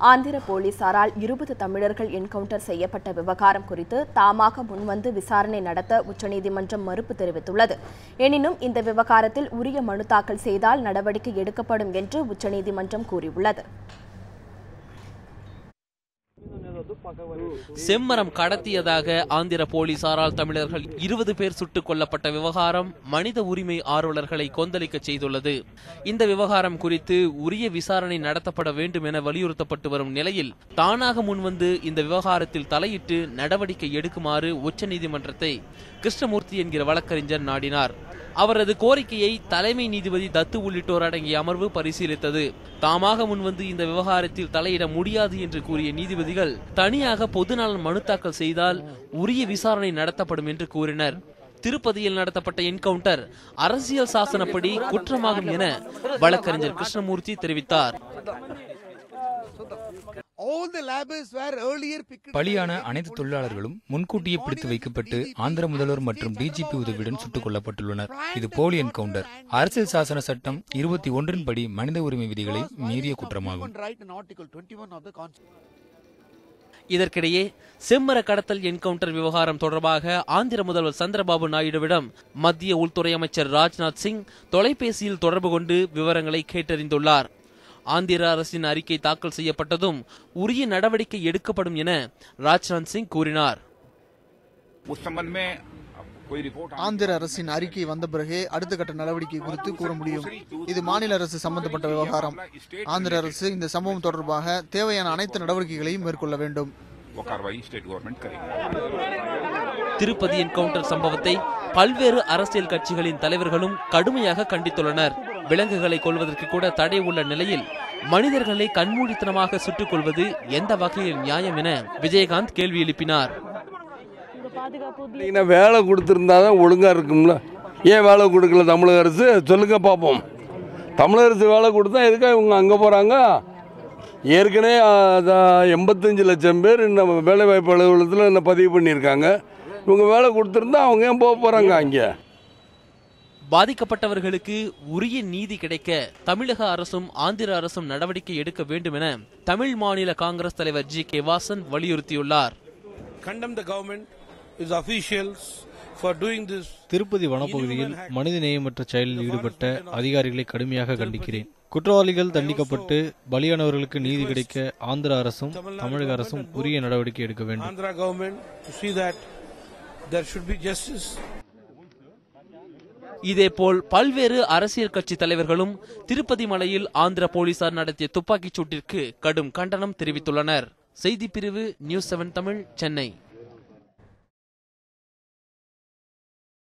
ஆந்திர போலீசாரால் 20 தமிழர்கள் என்கவுண்டர் செய்யப்பட்ட விவகாரம் குறித்து தாமாக முன்வந்து விசாரணை நடத்த உச்சநீதிமன்றம் மறுப்பு தெரிவித்துள்ளது. எனினும் இந்த விவகாரத்தில் உரிய மனு தாக்கல் செய்தால் நடவடிக்கை எடுக்கப்படும் என்று உச்சநீதிமன்றம் கூறியுள்ளது. செம்மரம் கடத்தியதாக ஆந்திர போலீசாரால் தமிழர்கள் 20 பேர் சுட்டுக் கொல்லப்பட்ட விவகாரம் மனித உரிமை ஆர்வலர்களை கொந்தளிக்க செய்துள்ளது. இந்த விவகாரம் குறித்து உரிய விசாரணை நடத்தப்பட வேண்டும் என வலியுறுத்தப்பட்டு வரும் நிலையில் தானாக முன்வந்து இந்த விவகாரத்தில் தலையிட்டு நடவடிக்கை எடுக்குமாறு உச்சநீதிமன்றத்தை கிருஷ்ணமூர்த்தி என்கிற வழக்கறிஞர் நாடினார். அவரது கோரிக்கையை தலைமை நீதிபதி தத்து உள்ளிட்டோர் அடங்கிய அமர்வு பரிசீலித்தது. தாமாக முன்வந்து இந்த விவகாரத்தில் தலையிட முடியாது என்று கூறிய நீதிபதிகள் தனியாக பொதுநலன் மனு தாக்கல் செய்தால் உரிய விசாரணை நடத்தப்படும் என்று கூறினர். திருப்பதியில் நடத்தப்பட்ட என்கவுண்டர் அரசியல் சாசனப்படி குற்றமாகும் என வழக்கறிஞர் கிருஷ்ணமூர்த்தி தெரிவித்தார். பலியான அனைத்து தொழிலாளர்களும் முன்கூட்டியே பிடித்து வைக்கப்பட்டு ஆந்திர முதல்வர் மற்றும் டிஜிபி உதவியுடன் சுட்டுக் கொல்லப்பட்டுள்ளனர். இது போலி என்கவுண்டர். அரசியல் சாசன சட்டம் 21 படி மனித உரிமை விதிகளை மீறிய குற்றமாகும். இதற்கிடையே செம்மர கடத்தல் என்கவுண்டர் விவகாரம் தொடர்பாக ஆந்திர முதல்வர் சந்திரபாபு நாயுடுவிடம் மத்திய உள்துறை அமைச்சர் ராஜ்நாத் சிங் தொலைபேசியில் தொடர்பு கொண்டு விவரங்களை கேட்டறிந்துள்ளார். ஆந்திர அரசின் அறிக்கை தாக்கல் செய்யப்பட்டதும் உரிய நடவடிக்கை எடுக்கப்படும் என ராஜ்நாத் சிங் கூறினார். ஆந்திர அரசின் அறிக்கை வந்த பிறகே அடுத்த கட்ட நடவடிக்கை குறித்து கூற முடியும். இது மாநில அரசு சம்பந்தப்பட்ட விவகாரம். ஆந்திர அரசு இந்த சம்பவம் தொடர்பாக தேவையான அனைத்து நடவடிக்கைகளையும் மேற்கொள்ள வேண்டும். திருப்பதி என்கவுண்டர் சம்பவத்தை பல்வேறு அரசியல் கட்சிகளின் தலைவர்களும் கடுமையாக கண்டித்துள்ளனர். விலங்குகளை கொல்வதற்கு கூட தடை உள்ள நிலையில் மனிதர்களை கண்மூடித்தனமாக சுட்டுக் கொள்வது எந்த வகையில் நியாயம் என விஜயகாந்த் கேள்வி எழுப்பினார். வேலை கொடுத்திருந்தாதான் ஒழுங்கா இருக்கும்ல, ஏன் வேலை கொடுக்கல தமிழக அரசு? சொல்லுங்க பாப்போம். தமிழக அரசு வேலை கொடுத்தா எதுக்காக இவங்க அங்க போறாங்க? ஏற்கனவே 85 லட்சம் பேர் இன்னும் வேலை வாய்ப்பு அலுவலகத்தில் என்ன பதிவு பண்ணியிருக்காங்க. இவங்க வேலை கொடுத்திருந்தா அவங்க ஏன் போக போறாங்க அங்க? பாதிக்கப்பட்டவர்களுக்கு உரிய நீதி கிடைக்க தமிழக அரசும் ஆந்திர அரசும் நடவடிக்கை எடுக்க வேண்டும் என தமிழ் மாநில காங்கிரஸ் தலைவர் ஜி கே வாசன் வலியுறுத்தியுள்ளார். திருப்பதி வனப்பகுதியில் மனிதநேயமற்ற செயலில் ஈடுபட்ட அதிகாரிகளை கடுமையாக கண்டிக்கிறேன். குற்றவாளிகள் தண்டிக்கப்பட்டு பலியானவர்களுக்கு நீதி கிடைக்க ஆந்திர அரசும் தமிழக அரசும் உரிய நடவடிக்கை எடுக்க வேண்டும். இதேபோல் பல்வேறு அரசியல் கட்சி தலைவர்களும் திருப்பதி மலையில் ஆந்திர போலீசார் நடத்திய துப்பாக்கிச் சூட்டிற்கு கடும் கண்டனம் தெரிவித்துள்ளனர். செய்திப்பிரிவு நியூஸ் 7 தமிழ், சென்னை.